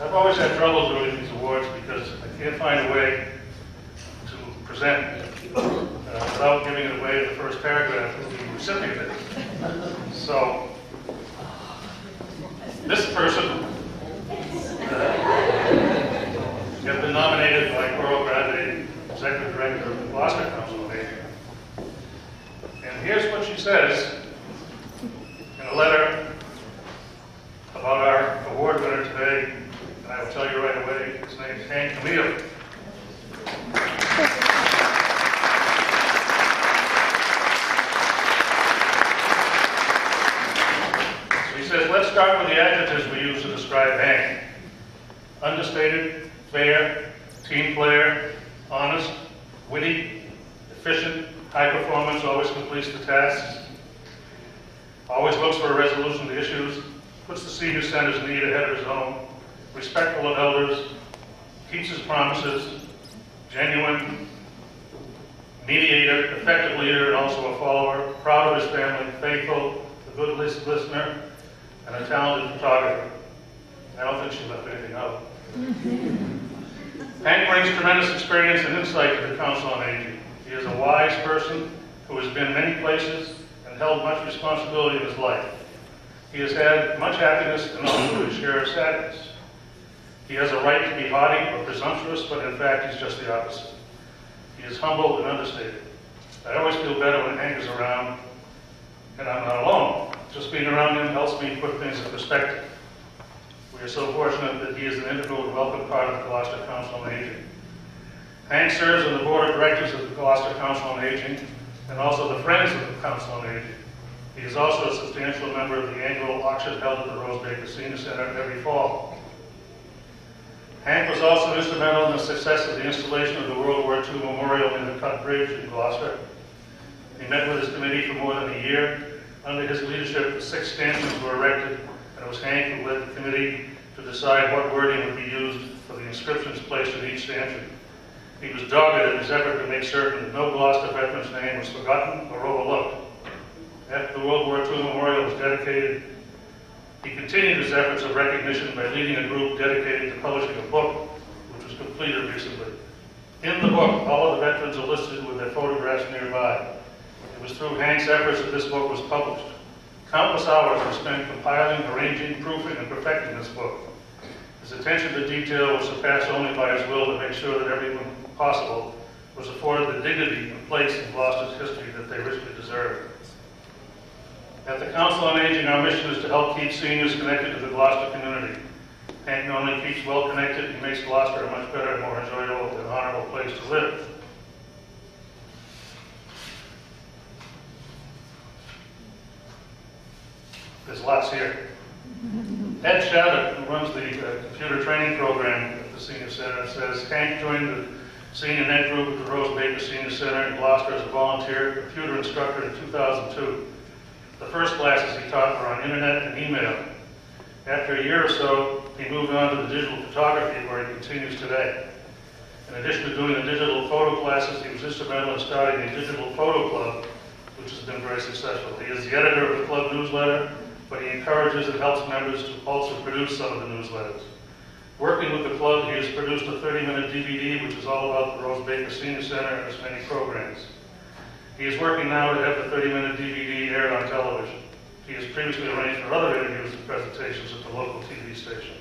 I've always had trouble doing these awards because I can't find a way to present without giving it away in the first paragraph of the recipient is. So, this person has been nominated by Coral Grande, Executive Director of the Gloucester Council on Aging. And here's what she says in a letter about our award winner today, and I will tell you right away, his name is Camille. So he says, let's start with the adjectives we use to describe Hank. Understated, fair, team player, honest, witty, efficient, high performance, always completes the tasks, always looks for a resolution to issues, puts the senior center's need ahead of his own, respectful of elders, keeps his promises, genuine, mediator, effective leader, and also a follower, proud of his family, faithful, a good listener, and a talented photographer. I don't think she left anything out. Hank brings tremendous experience and insight to the Council on Aging. He is a wise person who has been many places and held much responsibility in his life. He has had much happiness and also his share of sadness. He has a right to be haughty or presumptuous, but in fact he's just the opposite. He is humble and understated. I always feel better when Hank is around, and I'm not alone. Just being around him helps me put things in perspective. We are so fortunate that he is an integral and welcome part of the Gloucester Council on Aging. Hank serves on the Board of Directors of the Gloucester Council on Aging and also the Friends of the Council on Aging. He is also a substantial member of the annual auction held at the Rosemary Senior Center every fall. Hank was also instrumental in the success of the installation of the World War II Memorial in the Cut Bridge in Gloucester. He met with his committee for more than a year. Under his leadership, the 6 stanchions were erected, and it was Hank who led the committee to decide what wording would be used for the inscriptions placed in each stanchion. He was dogged in his effort to make certain that no Gloucester veteran's name was forgotten or overlooked. After the World War II Memorial was dedicated, he continued his efforts of recognition by leading a group dedicated to publishing a book, which was completed recently. In the book, all of the veterans are listed with their photographs nearby. It was through Hank's efforts that this book was published. Countless hours were spent compiling, arranging, proofing, and perfecting this book. His attention to detail was surpassed only by his will to make sure that everyone possible was afforded the dignity and place in Gloucester's history that they richly deserved. At the Council on Aging, our mission is to help keep seniors connected to the Gloucester community. Hank not only keeps well connected, he makes Gloucester a much better, more enjoyable, and honorable place to live. There's lots here. Ed Shattuck, who runs the computer training program at the Senior Center, says Hank joined the Senior Net Group at the Rose Baker Senior Center in Gloucester as a volunteer computer instructor in 2002. The first classes he taught were on internet and email. After a year or so, he moved on to the digital photography, where he continues today. In addition to doing the digital photo classes, he was instrumental in starting a digital photo club, which has been very successful. He is the editor of the club newsletter, but he encourages and helps members to also produce some of the newsletters. Working with the club, he has produced a 30-minute DVD, which is all about the Rose Baker Senior Center and its many programs. He is working now to have the 30-minute DVD aired on television. He has previously arranged for other interviews and presentations at the local TV station.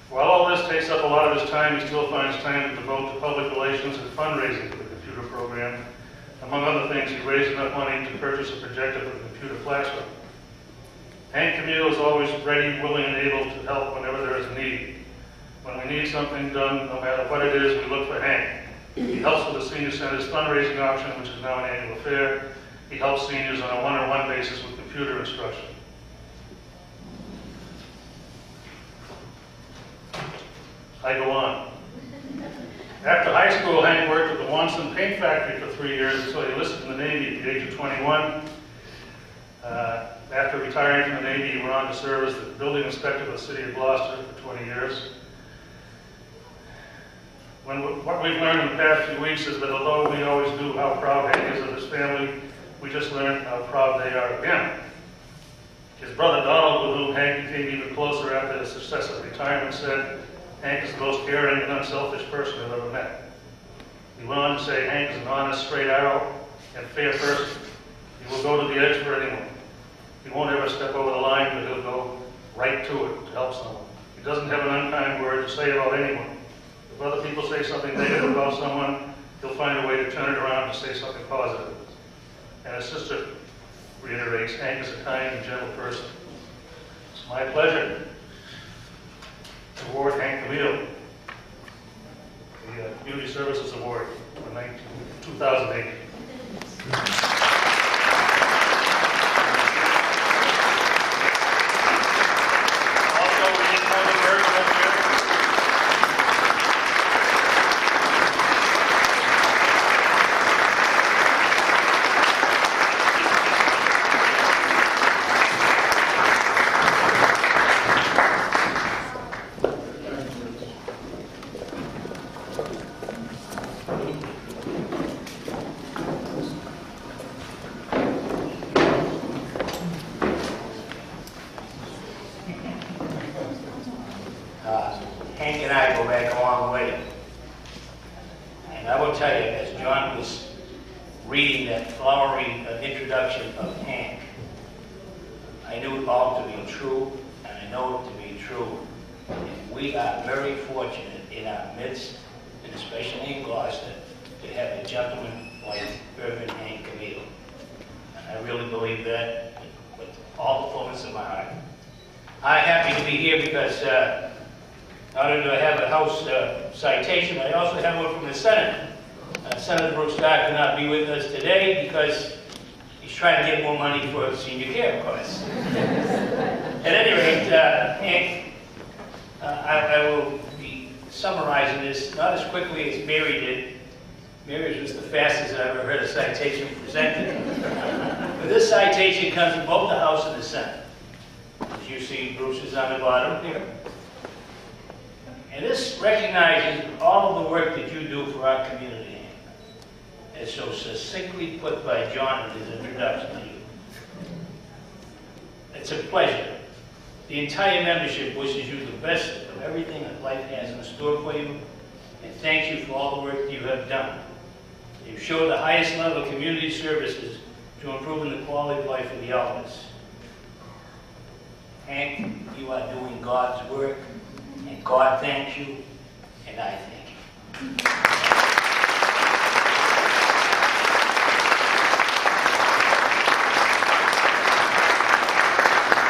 While all this takes up a lot of his time, he still finds time to devote to public relations and fundraising for the computer program. Among other things, he raised enough money to purchase a projector for the computer classroom. Hank Camille is always ready, willing, and able to help whenever there is a need. When we need something done, no matter what it is, we look for Hank. He helps with the Senior Center's fundraising auction, which is now an annual affair. He helps seniors on a one-on-one basis with computer instruction. I go on. After high school, Hank worked at the Wanson Paint Factory for 3 years until he enlisted in the Navy at the age of 21. After retiring from the Navy, he went on to serve as the building inspector for the city of Gloucester for 20 years. What we've learned in the past few weeks is that although we always knew how proud Hank is of his family, we just learned how proud they are of him. His brother Donald, with whom Hank became even closer after his successive retirement, said, "Hank is the most caring and unselfish person I've ever met." He went on to say, "Hank is an honest, straight arrow and fair person. He will go to the edge for anyone. He won't ever step over the line, but he'll go right to it to help someone. He doesn't have an unkind word to say about anyone. If other people say something negative about someone, he'll find a way to turn it around to say something positive." And his sister reiterates, "Hank is a kind and gentle person." It's my pleasure to award Hank Camille the Community Services Award for 2008. Hank and I go back a long way. And I will tell you, as John was reading that flowery introduction of Hank, I knew it all to be true, and I know it to be true. And we are very fortunate in our midst, and especially in Gloucester, to have a gentleman like Reverend Hank Camille. And I really believe that with all the fullness of my heart. I'm happy to be here because not only do I have a House citation, I also have one from the Senate. Senator Brooks Starr could not be with us today because he's trying to get more money for senior care, of course. At any rate, Hank, I will be summarizing this not as quickly as Mary did. Mary's was the fastest I've ever heard a citation presented. But this citation comes from both the House and the Senate. As you see, Bruce is on the bottom here. And this recognizes all of the work that you do for our community. It's so succinctly put by John in his introduction to you. It's a pleasure. The entire membership wishes you the best of everything that life has in store for you, and thanks you for all the work you have done. You show the highest level of community services to improving the quality of life of the elders. Hank, you are doing God's work, and God thanks you, and I thank you.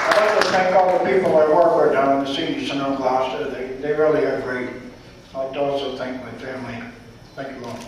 I'd like to thank all the people I work with down in the senior center of Gloucester. They really are great. I'd like to also thank my family. Thank you all.